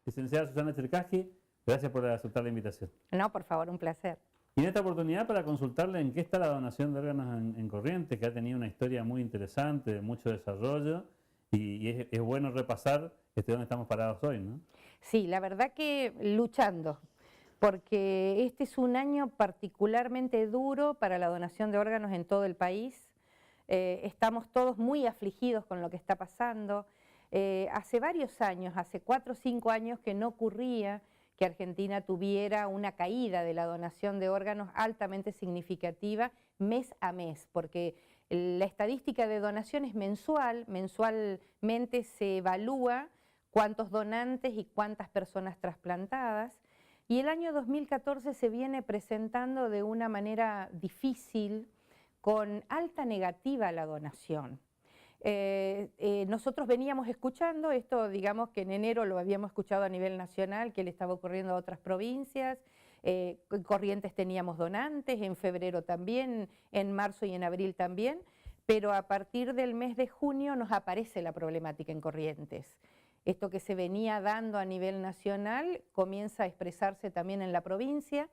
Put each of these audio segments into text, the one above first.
Licenciada Susana Cherkassky, gracias por aceptar la invitación. No, por favor, un placer. Y en esta oportunidad para consultarle en qué está la donación de órganos en Corrientes, que ha tenido una historia muy interesante, de mucho desarrollo, y es bueno repasar dónde estamos parados hoy, ¿no? Sí, la verdad que luchando, porque este es un año particularmente duro para la donación de órganos en todo el país. Estamos todos muy afligidos con lo que está pasando. Hace varios años, hace 4 o 5 años que no ocurría que Argentina tuviera una caída de la donación de órganos altamente significativa mes a mes, porque la estadística de donación es mensual, mensualmente se evalúa cuántos donantes y cuántas personas trasplantadas, y el año 2014 se viene presentando de una manera difícil, con alta negativa a la donación. Nosotros veníamos escuchando esto, digamos que en enero lo habíamos escuchado a nivel nacional, que le estaba ocurriendo a otras provincias, en Corrientes teníamos donantes, en febrero también, en marzo y en abril también, pero a partir del mes de junio nos aparece la problemática en Corrientes. Esto que se venía dando a nivel nacional comienza a expresarse también en la provincia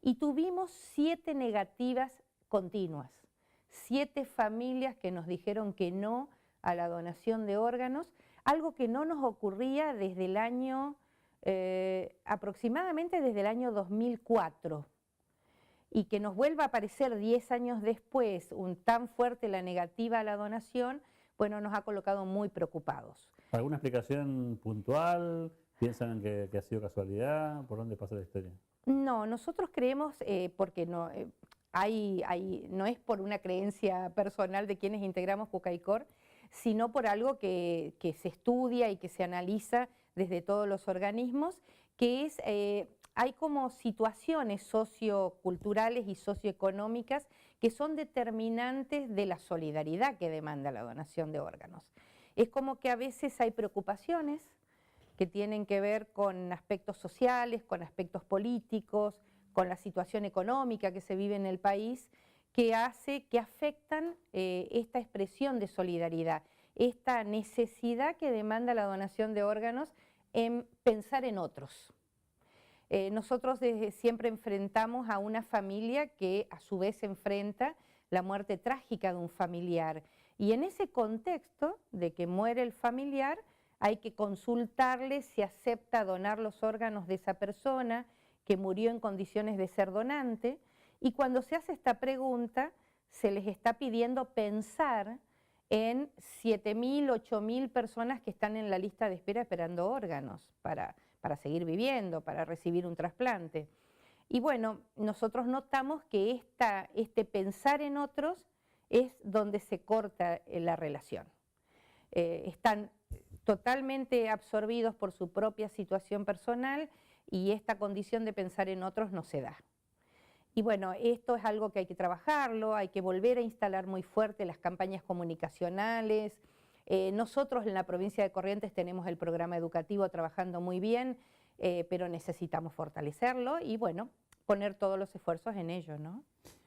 y tuvimos 7 negativas continuas. 7 familias que nos dijeron que no a la donación de órganos, algo que no nos ocurría desde el año, aproximadamente desde el año 2004, y que nos vuelva a aparecer 10 años después tan fuerte la negativa a la donación, bueno, nos ha colocado muy preocupados. ¿Alguna explicación puntual? ¿Piensan que ha sido casualidad? ¿Por dónde pasa la historia? No, nosotros creemos, porque no... no es por una creencia personal de quienes integramos Pucaycor, sino por algo que se estudia y que se analiza desde todos los organismos, que es, hay como situaciones socioculturales y socioeconómicas que son determinantes de la solidaridad que demanda la donación de órganos. Es como que a veces hay preocupaciones que tienen que ver con aspectos sociales, con aspectos políticos, con la situación económica que se vive en el país, que afectan esta expresión de solidaridad, esta necesidad que demanda la donación de órganos en pensar en otros. Nosotros desde siempre enfrentamos a una familia que a su vez enfrenta la muerte trágica de un familiar, y en ese contexto de que muere el familiar hay que consultarle si acepta donar los órganos de esa persona que murió en condiciones de ser donante, y cuando se hace esta pregunta se les está pidiendo pensar en 7.000, 8.000 personas que están en la lista de espera esperando órganos para seguir viviendo, para recibir un trasplante. Y bueno, nosotros notamos que este pensar en otros es donde se corta la relación. Están totalmente absorbidos por su propia situación personal y esta condición de pensar en otros no se da. Y bueno, esto es algo que hay que trabajarlo, hay que volver a instalar muy fuerte las campañas comunicacionales. Nosotros en la provincia de Corrientes tenemos el programa educativo trabajando muy bien, pero necesitamos fortalecerlo y bueno, poner todos los esfuerzos en ello, ¿no?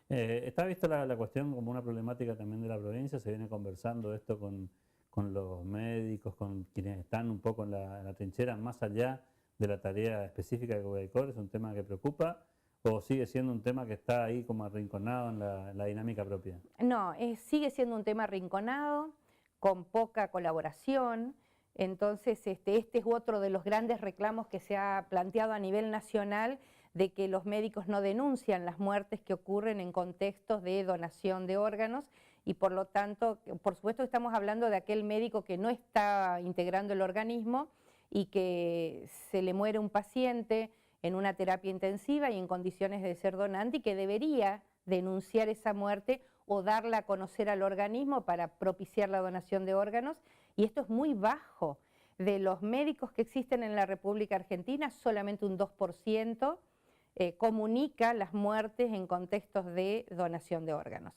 ¿Está vista la cuestión como una problemática también de la provincia? ¿Se viene conversando esto con los médicos, con quienes están un poco en la trinchera, más allá de la tarea específica de Pucaycor? ¿Es un tema que preocupa o sigue siendo un tema que está ahí como arrinconado en la dinámica propia? No, sigue siendo un tema arrinconado, con poca colaboración. Entonces este es otro de los grandes reclamos que se ha planteado a nivel nacional, de que los médicos no denuncian las muertes que ocurren en contextos de donación de órganos, y por lo tanto, por supuesto estamos hablando de aquel médico que no está integrando el organismo y que se le muere un paciente en una terapia intensiva y en condiciones de ser donante, y que debería denunciar esa muerte o darla a conocer al organismo para propiciar la donación de órganos, y esto es muy bajo. De los médicos que existen en la República Argentina, solamente un 2% comunica las muertes en contextos de donación de órganos.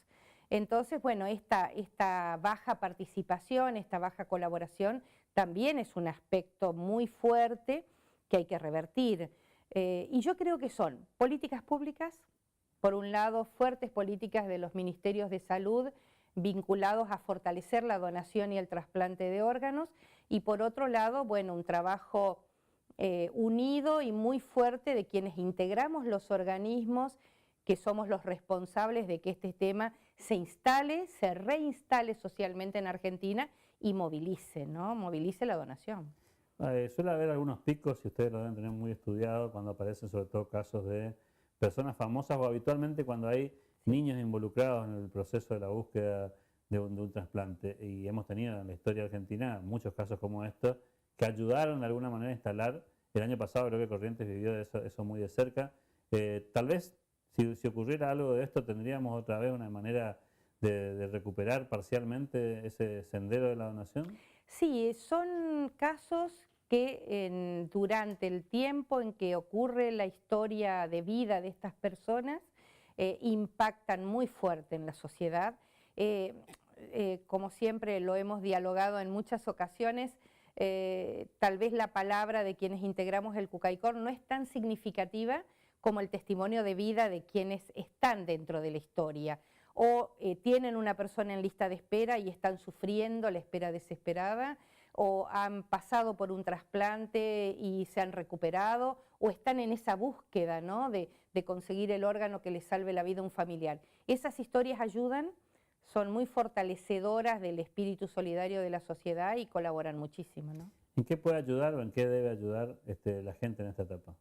Entonces, bueno, esta baja participación, esta baja colaboración también es un aspecto muy fuerte que hay que revertir. Y yo creo que son políticas públicas, por un lado, fuertes políticas de los ministerios de salud vinculados a fortalecer la donación y el trasplante de órganos, y por otro lado, bueno, un trabajo unido y muy fuerte de quienes integramos los organismos, que somos los responsables de que este tema se instale, se reinstale socialmente en Argentina y movilice, ¿no? Movilice la donación. Suele haber algunos picos, y ustedes lo deben tener muy estudiado, cuando aparecen sobre todo casos de personas famosas o habitualmente cuando hay niños involucrados en el proceso de la búsqueda de un trasplante. Y hemos tenido en la historia argentina muchos casos como estos que ayudaron de alguna manera a instalar. El año pasado creo que Corrientes vivió eso muy de cerca. Tal vez si ocurriera algo de esto tendríamos otra vez una manera de recuperar parcialmente ese sendero de la donación. Sí, son casos que durante el tiempo en que ocurre la historia de vida de estas personas impactan muy fuerte en la sociedad. Como siempre lo hemos dialogado en muchas ocasiones, tal vez la palabra de quienes integramos el Cucaicor no es tan significativa como el testimonio de vida de quienes están dentro de la historia o tienen una persona en lista de espera y están sufriendo la espera desesperada, o han pasado por un trasplante y se han recuperado, o están en esa búsqueda, ¿no?, de conseguir el órgano que les salve la vida a un familiar. Esas historias ayudan, son muy fortalecedoras del espíritu solidario de la sociedad y colaboran muchísimo, ¿no? ¿En qué puede ayudar o en qué debe ayudar la gente en esta etapa?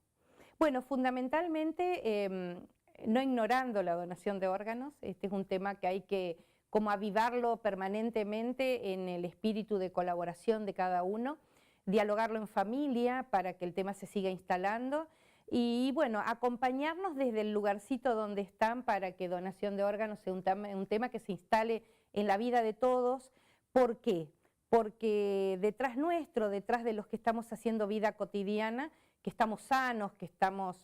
Bueno, fundamentalmente no ignorando la donación de órganos. Este es un tema que hay que como avivarlo permanentemente en el espíritu de colaboración de cada uno, dialogarlo en familia para que el tema se siga instalando y bueno, acompañarnos desde el lugarcito donde están para que donación de órganos sea un tema que se instale en la vida de todos. ¿Por qué? Porque detrás nuestro, detrás de los que estamos haciendo vida cotidiana, que estamos sanos, que estamos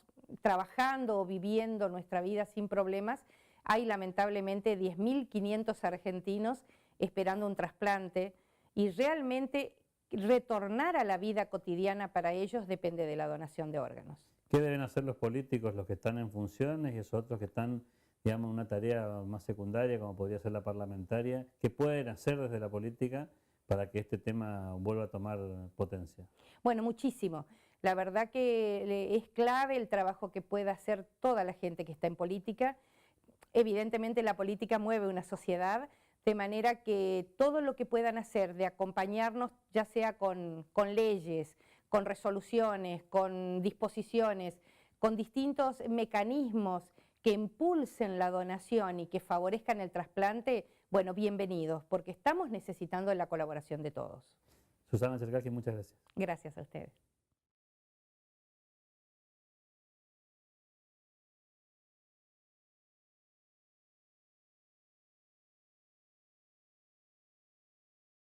trabajando o viviendo nuestra vida sin problemas, hay lamentablemente 10.500 argentinos esperando un trasplante y realmente retornar a la vida cotidiana para ellos depende de la donación de órganos. ¿Qué deben hacer los políticos, los que están en funciones y esos otros que están, digamos, en una tarea más secundaria como podría ser la parlamentaria? ¿Qué pueden hacer desde la política para que este tema vuelva a tomar potencia? Bueno, muchísimo. La verdad que es clave el trabajo que pueda hacer toda la gente que está en política. Evidentemente la política mueve una sociedad, de manera que todo lo que puedan hacer de acompañarnos, ya sea con leyes, con resoluciones, con disposiciones, con distintos mecanismos que impulsen la donación y que favorezcan el trasplante, bueno, bienvenidos, porque estamos necesitando la colaboración de todos. Susana Cherkasky, muchas gracias. Gracias a ustedes.